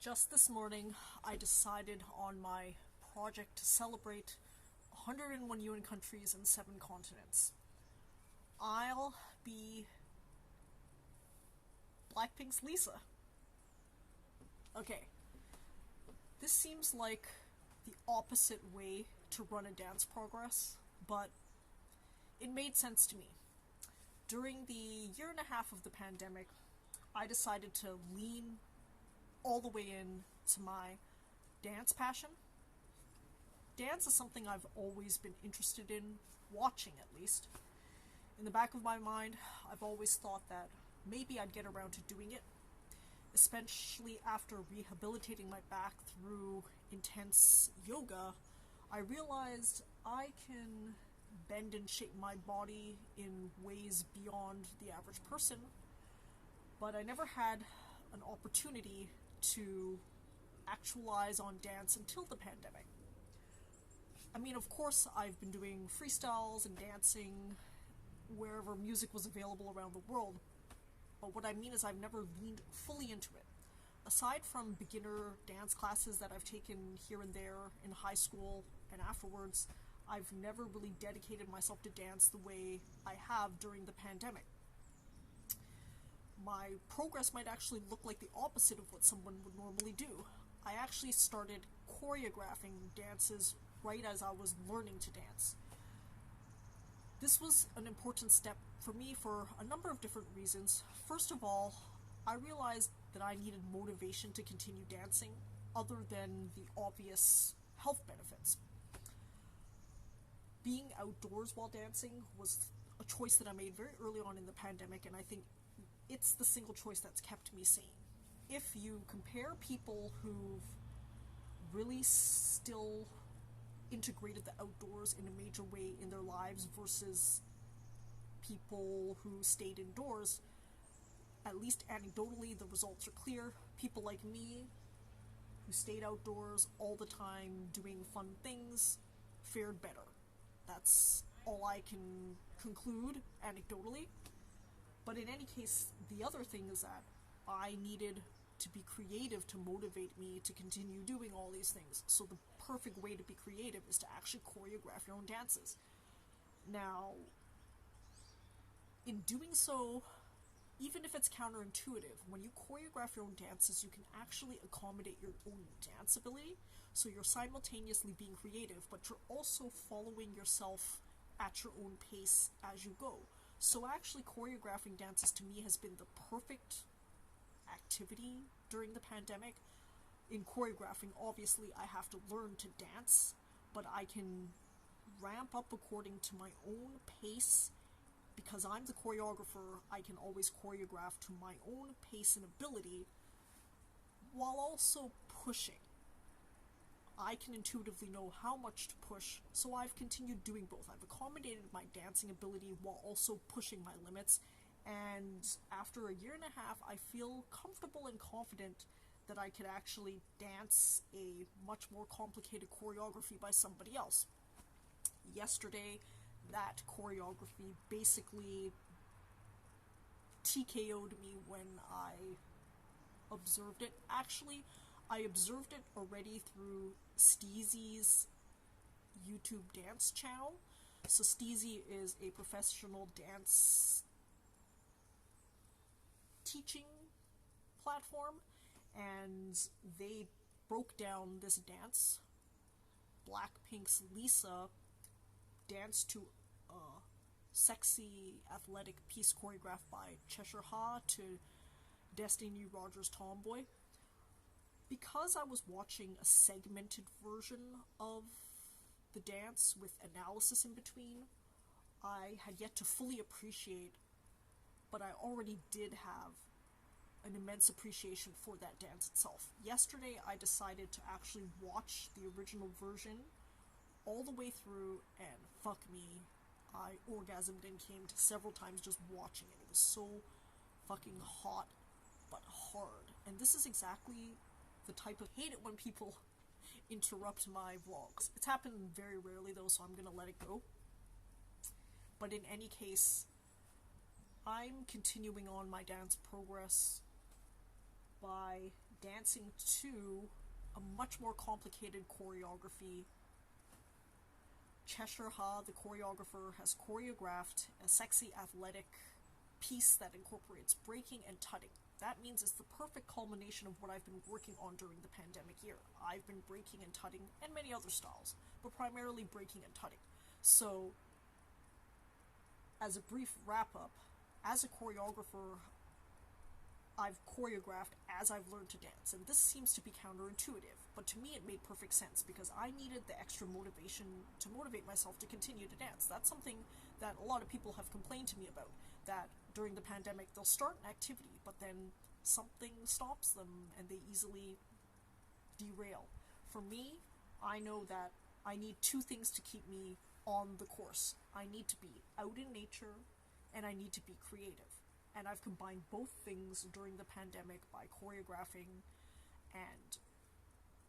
Just this morning, I decided on my project to celebrate 101 UN countries and 7 continents. I'll be BLACKPINK's Lisa. Okay, this seems like the opposite way to run a dance progress, but it made sense to me. During the year and a half of the pandemic, I decided to lean all the way in to my dance passion. Dance is something I've always been interested in, watching at least. In the back of my mind, I've always thought that maybe I'd get around to doing it, especially after rehabilitating my back through intense yoga. I realized I can bend and shape my body in ways beyond the average person, but I never had an opportunity to actualize on dance until the pandemic. I mean, of course, I've been doing freestyles and dancing wherever music was available around the world, but what I mean is I've never leaned fully into it. Aside from beginner dance classes that I've taken here and there in high school and afterwards, I've never really dedicated myself to dance the way I have during the pandemic. My progress might actually look like the opposite of what someone would normally do. I actually started choreographing dances right as I was learning to dance. This was an important step for me for a number of different reasons. First of all, I realized that I needed motivation to continue dancing other than the obvious health benefits. Being outdoors while dancing was a choice that I made very early on in the pandemic, and I think it's the single choice that's kept me sane. If you compare people who've really still integrated the outdoors in a major way in their lives versus people who stayed indoors, at least anecdotally, the results are clear. People like me, who stayed outdoors all the time doing fun things, fared better. That's all I can conclude anecdotally. But in any case, the other thing is that I needed to be creative to motivate me to continue doing all these things. So the perfect way to be creative is to actually choreograph your own dances. Now, in doing so, even if it's counterintuitive, when you choreograph your own dances, you can actually accommodate your own dance ability. So you're simultaneously being creative, but you're also following yourself at your own pace as you go. So actually choreographing dances to me has been the perfect activity during the pandemic. In choreographing, obviously I have to learn to dance, but I can ramp up according to my own pace. Because I'm the choreographer, I can always choreograph to my own pace and ability while also pushing. I can intuitively know how much to push, so I've continued doing both. I've accommodated my dancing ability while also pushing my limits, and after a year and a half, I feel comfortable and confident that I could actually dance a much more complicated choreography by somebody else. Yesterday, that choreography basically TKO'd me when I observed it. Actually, I observed it already through Steezy's YouTube dance channel. So Steezy is a professional dance teaching platform, and they broke down this dance. BLACKPINK's Lisa danced to a sexy, athletic piece choreographed by Cheshir Ha to Destiny Rogers' Tomboy. Because I was watching a segmented version of the dance with analysis in between, I had yet to fully appreciate, but I already did have an immense appreciation for that dance itself. Yesterday, I decided to actually watch the original version all the way through, and fuck me, I orgasmed and came to several times just watching it. It was so fucking hot, but hard. And this is exactly the type of hate it when people interrupt my vlogs. It's happened very rarely though, so I'm gonna let it go. But in any case, I'm continuing on my dance progress by dancing to a much more complicated choreography. Cheshir Ha, the choreographer, has choreographed a sexy athletic piece that incorporates breaking and tutting. That means it's the perfect culmination of what I've been working on during the pandemic year. I've been breaking and tutting, and many other styles, but primarily breaking and tutting. So, as a brief wrap-up, as a choreographer, I've choreographed as I've learned to dance, and this seems to be counterintuitive, but to me it made perfect sense because I needed the extra motivation to motivate myself to continue to dance. That's something that a lot of people have complained to me about, that during the pandemic they'll start an activity, but then something stops them and they easily derail. For me, I know that I need two things to keep me on the course. I need to be out in nature, and I need to be creative. And I've combined both things during the pandemic by choreographing, and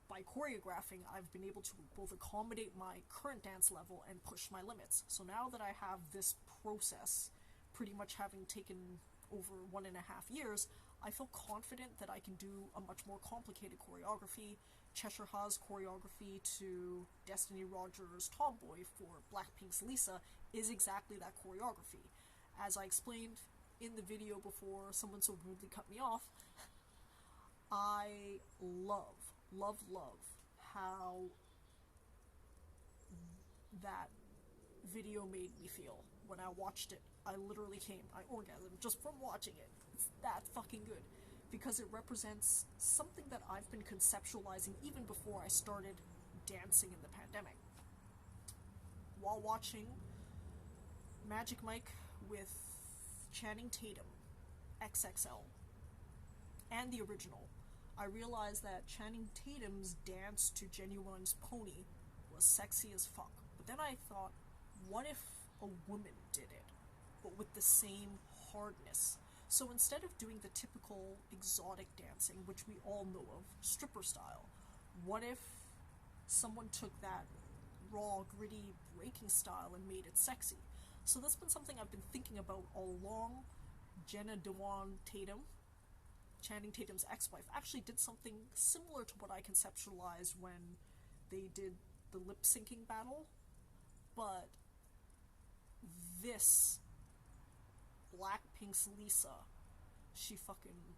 by choreographing I've been able to both accommodate my current dance level and push my limits. So now that I have this process, pretty much having taken over 1.5 years, I feel confident that I can do a much more complicated choreography. Cheshir Ha's choreography to Destiny Rogers' Tomboy for BLACKPINK's Lisa is exactly that choreography. As I explained in the video before someone so rudely cut me off, I love how that video made me feel. When I watched it, I literally I orgasmed just from watching it. It's that fucking good. Because it represents something that I've been conceptualizing even before I started dancing in the pandemic. While watching Magic Mike with Channing Tatum, XXL, and the original, I realized that Channing Tatum's dance to Genuine's Pony was sexy as fuck. But then I thought, what if a woman did it, but with the same hardness? So instead of doing the typical exotic dancing, which we all know of, stripper style, what if someone took that raw, gritty breaking style and made it sexy? So that's been something I've been thinking about all along. Jenna Dewan Tatum, Channing Tatum's ex-wife, actually did something similar to what I conceptualized when they did the lip-syncing battle, but this BLACKPINK's Lisa, she fucking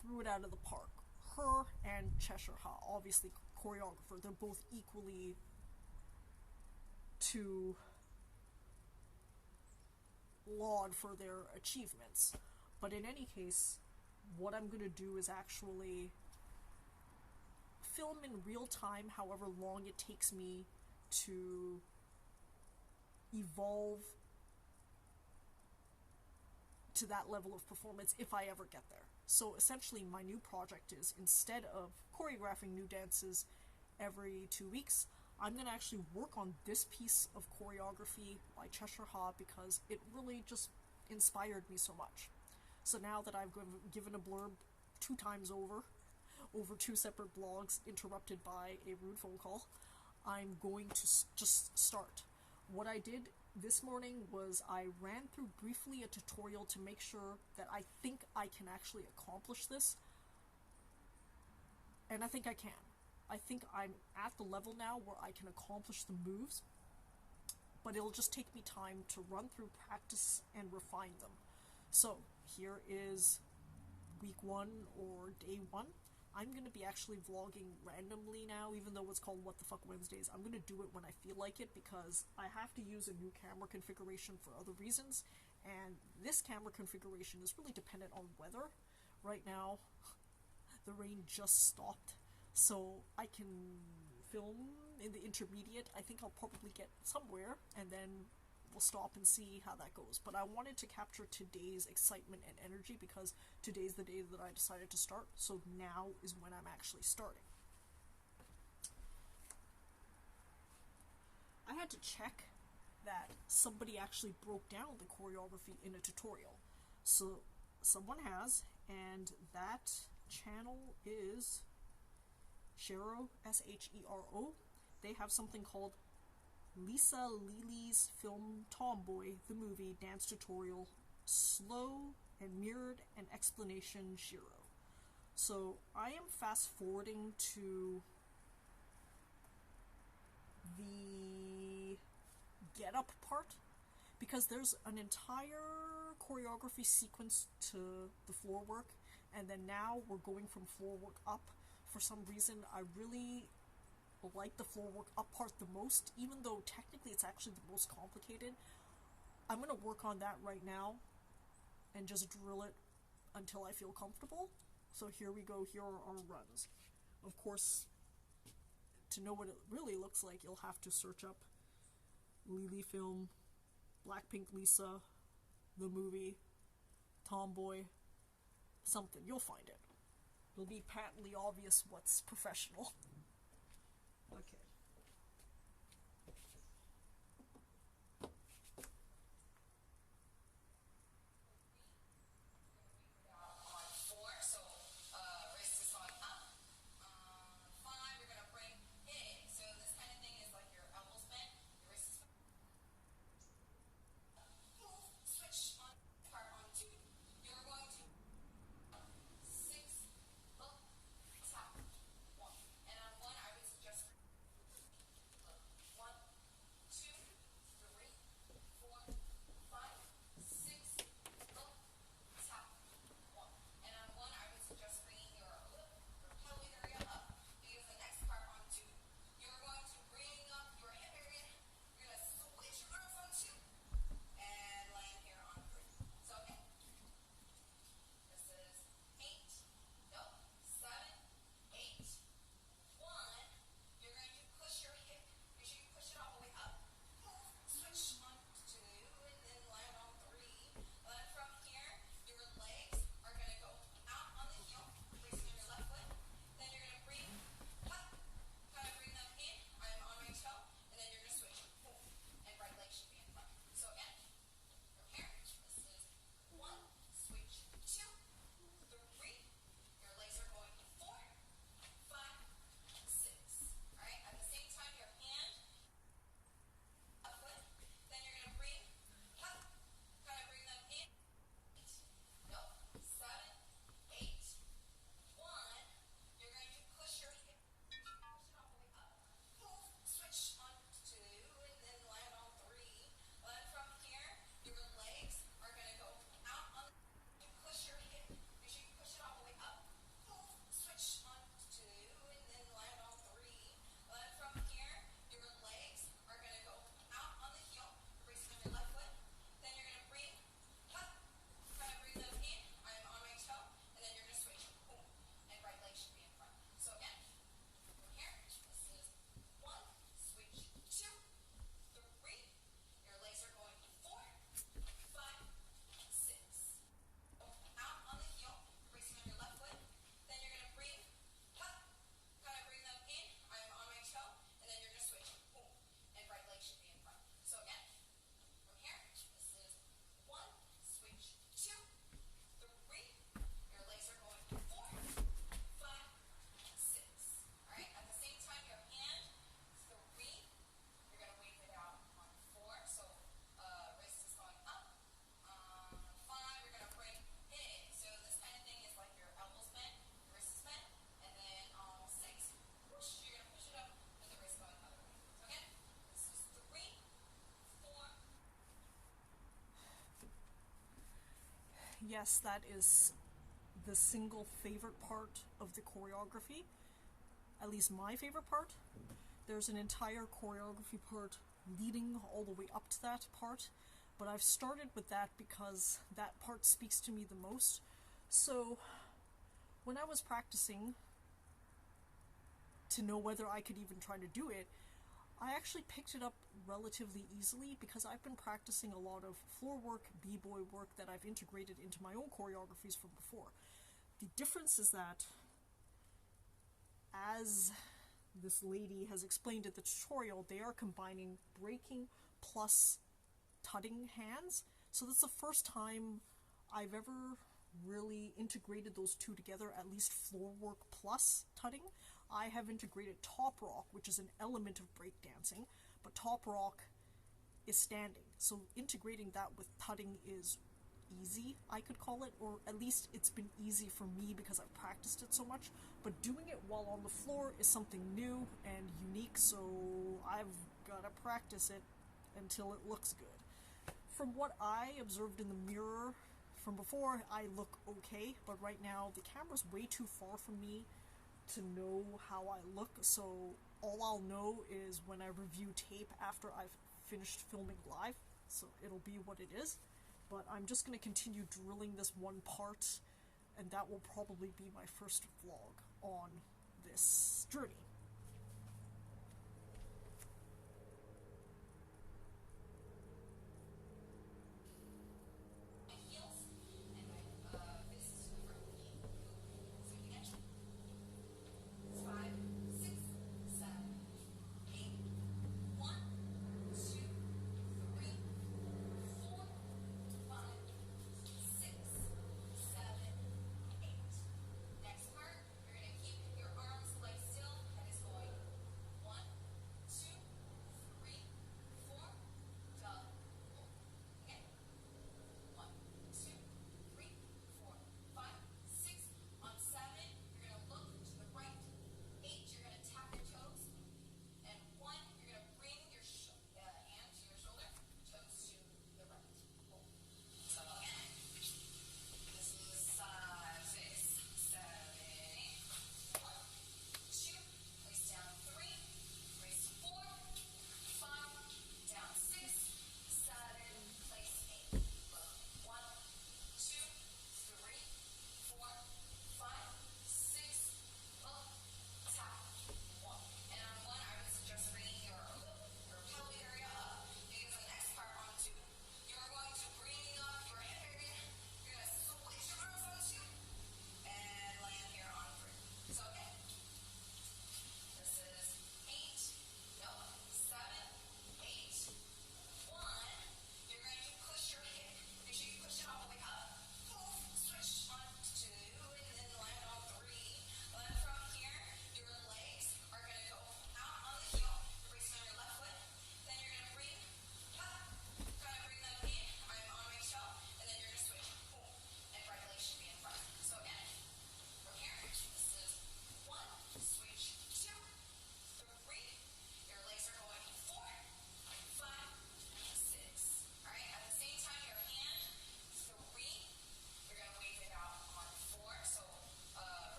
threw it out of the park. Her and Cheshir Ha, obviously choreographer, they're both equally to laud for their achievements. But in any case, what I'm going to do is actually film in real time, however long it takes me to evolve to that level of performance if I ever get there. So essentially my new project is, instead of choreographing new dances every 2 weeks, I'm going to actually work on this piece of choreography by Cheshir Ha because it really just inspired me so much. So now that I've given a blurb 2 times over 2 separate blogs interrupted by a rude phone call, I'm going to just start. What I did this morning was I ran through briefly a tutorial to make sure that I think I can actually accomplish this. And I think I can. I think I'm at the level now where I can accomplish the moves, but it'll just take me time to run through, practice, and refine them. So here is week 1 or day 1. I'm going to be actually vlogging randomly now, even though it's called WTF Wednesdays. I'm going to do it when I feel like it because I have to use a new camera configuration for other reasons, and this camera configuration is really dependent on weather. Right now, the rain just stopped, so I can film in the intermediate. I think I'll probably get somewhere, and then we'll stop and see how that goes. But I wanted to capture today's excitement and energy because today's the day that I decided to start, so now is when I'm actually starting. I had to check that somebody actually broke down the choreography in a tutorial. So someone has, and that channel is Shero, S-H-E-R-O. They have something called LiliFilm Tomboy, the movie, dance tutorial, slow and mirrored and explanation Shiro. So I am fast forwarding to the get up part, because there's an entire choreography sequence to the floor work, and then now we're going from floor work up. For some reason, I really like the floor work up part the most, even though technically it's actually the most complicated. I'm going to work on that right now and just drill it until I feel comfortable. So here we go, here are our runs. Of course, to know what it really looks like, you'll have to search up LiliFilm, BLACKPINK Lisa, the movie, Tomboy, something. You'll find it. It'll be patently obvious what's professional. Okay. Yes, that is the single favorite part of the choreography, at least my favorite part. There's an entire choreography part leading all the way up to that part, but I've started with that because that part speaks to me the most. So when I was practicing to know whether I could even try to do it, I actually picked it up relatively easily because I've been practicing a lot of floor work, b-boy work that I've integrated into my own choreographies from before. The difference is that, as this lady has explained in the tutorial, they are combining breaking plus tutting hands. So that's the first time I've ever really integrated those two together, at least floor work plus tutting. I have integrated top rock, which is an element of breakdancing, but top rock is standing. So integrating that with tutting is easy, I could call it, or at least it's been easy for me because I've practiced it so much, but doing it while on the floor is something new and unique, so I've gotta practice it until it looks good. From what I observed in the mirror from before, I look okay, but right now the camera's way too far from me to know how I look, so all I'll know is when I review tape after I've finished filming live, so it'll be what it is. But I'm just going to continue drilling this one part, and that will probably be my first vlog on this journey.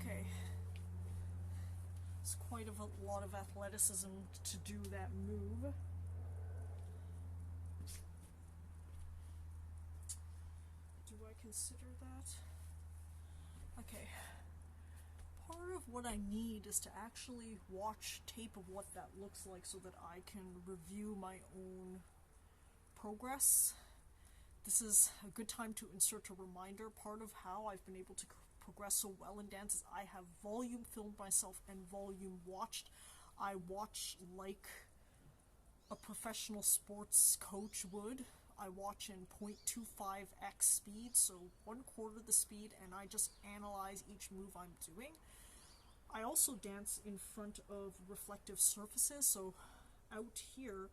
Okay. It's quite a lot of athleticism to do that move. Do I consider that? Okay. Part of what I need is to actually watch tape of what that looks like so that I can review my own progress. This is a good time to insert a reminder. Part of how I've been able to progress so well in dance is I have volume filmed myself and volume watched. I watch like a professional sports coach would. I watch in 0.25x speed, so 1/4 the speed, and I just analyze each move I'm doing. I also dance in front of reflective surfaces, so out here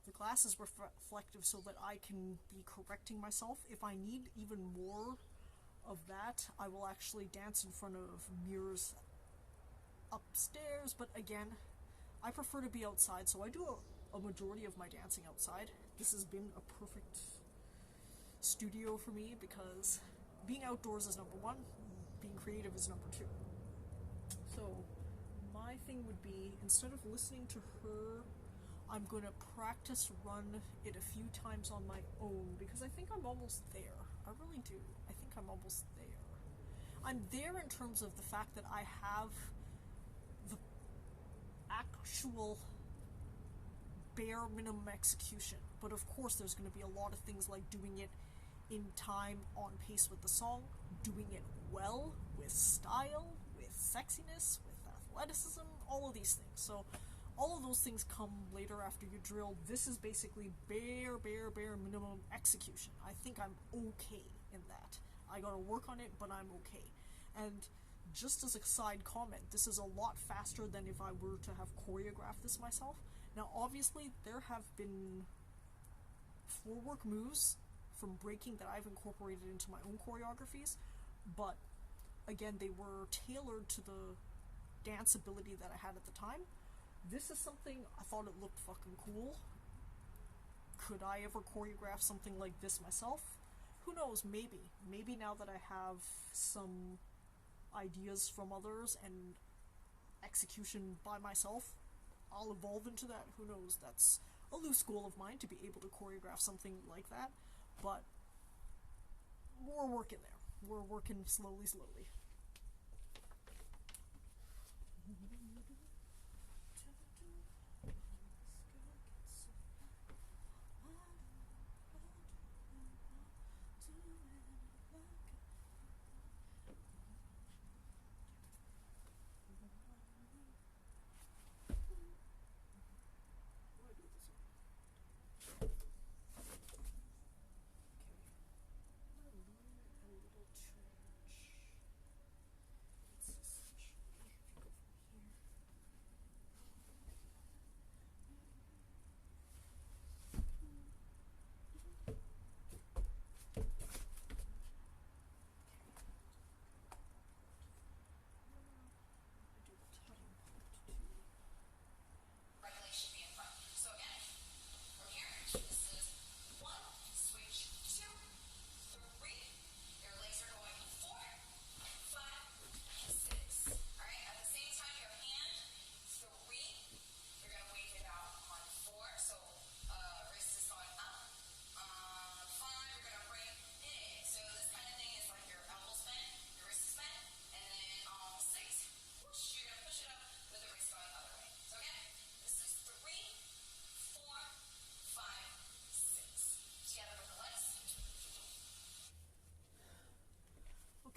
the glass is reflective so that I can be correcting myself. If I need even more of that, I will actually dance in front of mirrors upstairs, but again, I prefer to be outside, so I do a majority of my dancing outside. This has been a perfect studio for me because being outdoors is number one, being creative is number two. So my thing would be, instead of listening to her, I'm going to practice run it a few times on my own because I think I'm almost there. I really do. I think I'm almost there. I'm there in terms of the fact that I have the actual bare minimum execution. But of course there's going to be a lot of things like doing it in time, on pace with the song, doing it well, with style, with sexiness, with athleticism, all of these things. So all of those things come later after you drill. This is basically bare minimum execution. I think I'm okay in that. I gotta work on it, but I'm okay. And just as a side comment, this is a lot faster than if I were to have choreographed this myself. Now obviously there have been floor work moves from breaking that I've incorporated into my own choreographies, but again, they were tailored to the dance ability that I had at the time. This is something I thought it looked fucking cool. Could I ever choreograph something like this myself? Who knows, maybe. Maybe now that I have some ideas from others and execution by myself, I'll evolve into that. Who knows? That's a loose goal of mine, to be able to choreograph something like that. But we're working there. We're working slowly.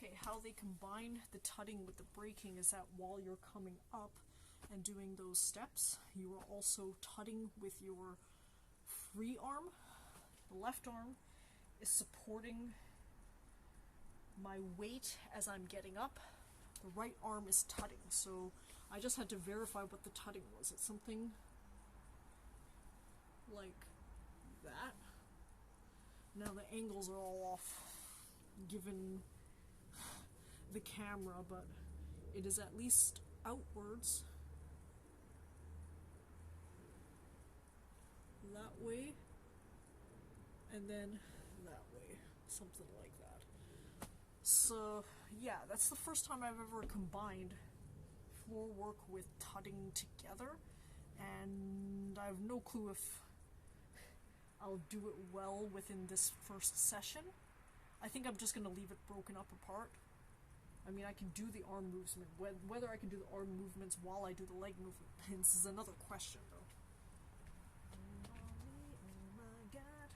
Okay, how they combine the tutting with the breaking is that while you're coming up and doing those steps, you are also tutting with your free arm. The left arm is supporting my weight as I'm getting up. The right arm is tutting, so I just had to verify what the tutting was. It's something like that. Now the angles are all off given the camera, but it is at least outwards that way and then that way, something like that. yeah, that's the first time I've ever combined floor work with tutting together, and I have no clue if I'll do it well within this first session. I think I'm just gonna leave it broken up apart. I mean, I can do the arm movement. Whether I can do the arm movements while I do the leg movements is another question, though. Oh my god.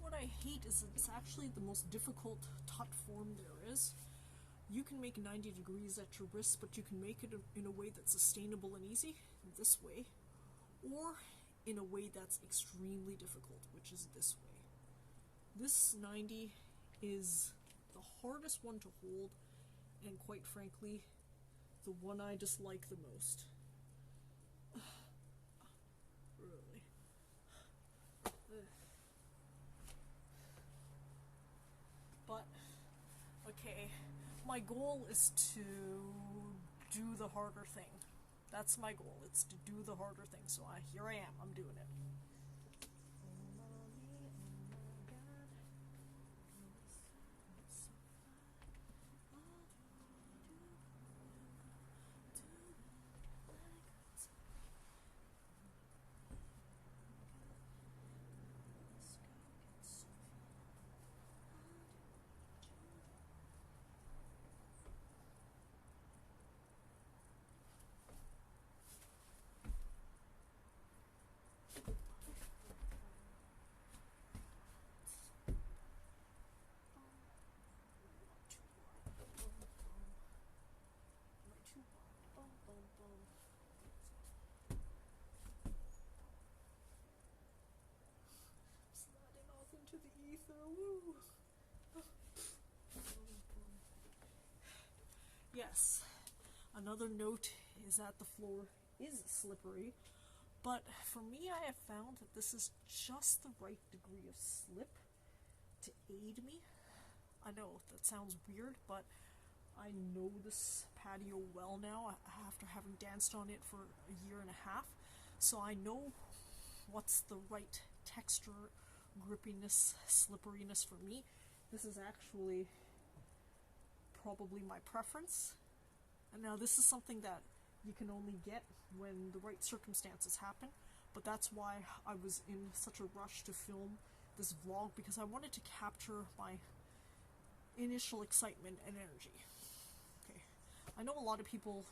What I hate is it's actually the most difficult tut form there is. You can make 90 degrees at your wrist, but you can make it in a way that's sustainable and easy, this way, or in a way that's extremely difficult, which is this way. This 90 is the hardest one to hold, and quite frankly, the one I dislike the most. Really. But, okay, my goal is to do the harder thing. That's my goal, it's to do the harder thing, so here I am, I'm doing it. Yes. Another note is that the floor is slippery, but for me I have found that this is just the right degree of slip to aid me. I know that sounds weird, but I know this patio well now after having danced on it for a year and a half, so I know what's the right texture, grippiness, slipperiness for me. This is actually probably my preference. And now this is something that you can only get when the right circumstances happen, but that's why I was in such a rush to film this vlog, because I wanted to capture my initial excitement and energy. Okay, I know a lot of people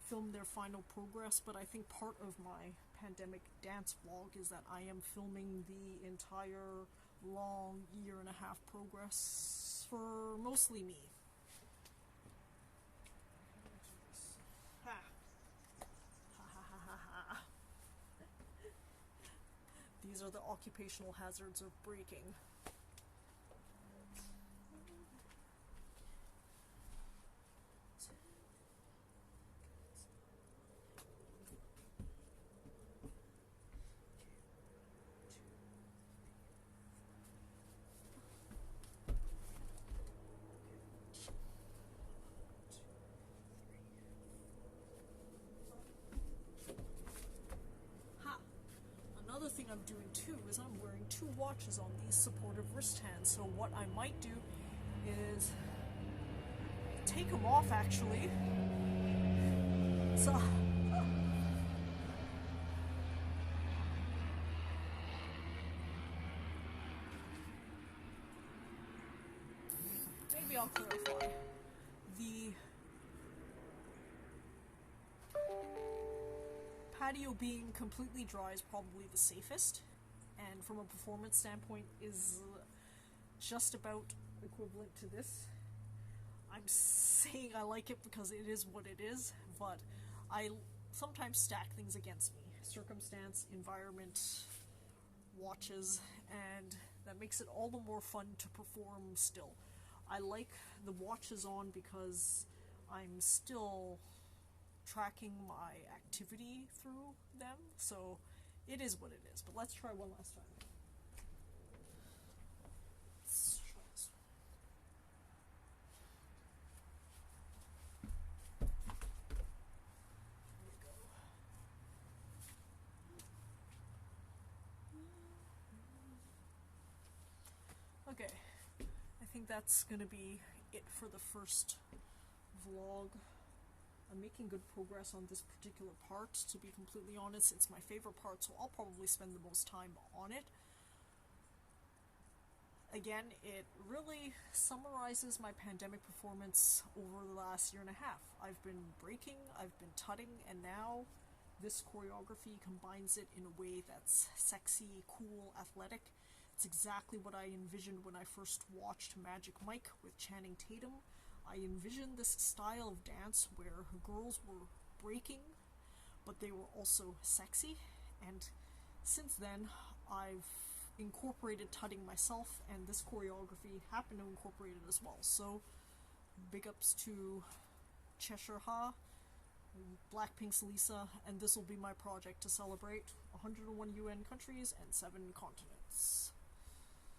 film their final progress, but I think part of my pandemic dance vlog is that I am filming the entire long year and a half progress for mostly me. Ha. Ha ha ha ha ha. These are the occupational hazards of breaking. Another thing I'm doing too is I'm wearing 2 watches on these supportive wrist hands, so what I might do is take them off actually. So maybe I'll clarify. The patio being completely dry is probably the safest, and from a performance standpoint is just about equivalent to this. I'm saying I like it because it is what it is, but I sometimes stack things against me. Circumstance, environment, watches, and that makes it all the more fun to perform still. I like the watches on because I'm still tracking my activity through them, so it is what it is. But let's try one last time. Let's try this one. There we go. Okay, I think that's gonna be it for the first vlog. I'm making good progress on this particular part. To be completely honest, it's my favorite part, so I'll probably spend the most time on it. Again, it really summarizes my pandemic performance over the last year and a half. I've been breaking, I've been tutting, and now this choreography combines it in a way that's sexy, cool, athletic. It's exactly what I envisioned when I first watched Magic Mike with Channing Tatum. I envisioned this style of dance where girls were breaking, but they were also sexy, and since then I've incorporated tutting myself, and this choreography happened to incorporate it as well. So big ups to Cheshir Ha, BLACKPINK's Lisa, and this will be my project to celebrate 101 UN countries and 7 continents.